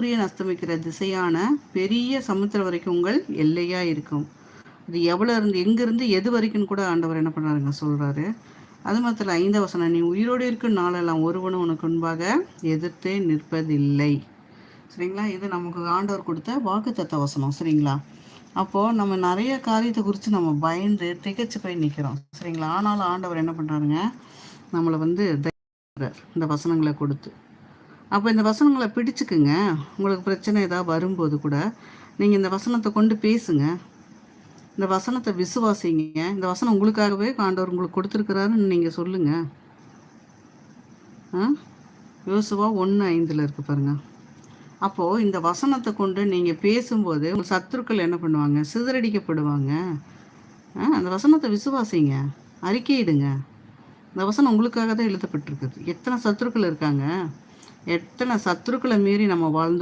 சூரியன் அஸ்தமிக்கிற திசையான பெரிய சமுத்திரம் வரைக்கும் உங்கள் எல்லையா இருக்கும். அது எவ்வளோ இருந்து எங்கேருந்து எது வரைக்கும்னு கூட ஆண்டவர் என்ன பண்ணுறாருங்க சொல்கிறாரு. அது மாத்திரம் 5ஆம் வசனம், நீ உயிரோடு இருக்கும் நாளெல்லாம் ஒருவனும் உனக்கு முன்பாக எதிர்த்தே நிற்பதில்லை. சரிங்களா? இது நமக்கு ஆண்டவர் கொடுத்த வாக்குத்தத்த வசனம். சரிங்களா? அப்போது நம்ம நிறைய காரியத்தை குறித்து நம்ம பயந்து திகைச்சு போய் நிற்கிறோம். சரிங்களா? ஆனாலும் ஆண்டவர் என்ன பண்ணுறாருங்க, நம்மளை வந்து இந்த வசனங்களை கொடுத்து. அப்போ இந்த வசனங்களை பிடிச்சுக்குங்க. உங்களுக்கு பிரச்சனை ஏதாவது வரும்போது கூட நீங்கள் இந்த வசனத்தை கொண்டு பேசுங்க. இந்த வசனத்தை விசுவாசிங்க. இந்த வசனம் உங்களுக்காகவே ஆண்டவர் உங்களுக்கு கொடுத்துருக்குறாருன்னு நீங்கள் சொல்லுங்கள். யோசுவா 1:5 இருக்குது பாருங்கள். அப்போது இந்த வசனத்தை கொண்டு நீங்கள் பேசும்போது உங்கள் சத்துருக்கள் என்ன பண்ணுவாங்க? சிதறடிக்கப்படுவாங்க. அந்த வசனத்தை விசுவாசிங்க, அறிக்கையிடுங்க. இந்த வசனம் உங்களுக்காக தான் எழுதப்பட்டிருக்குது. எத்தனை சத்துருக்கள் இருக்காங்க, எத்தனை சத்துருக்களை மீறி நம்ம வாழ்ந்து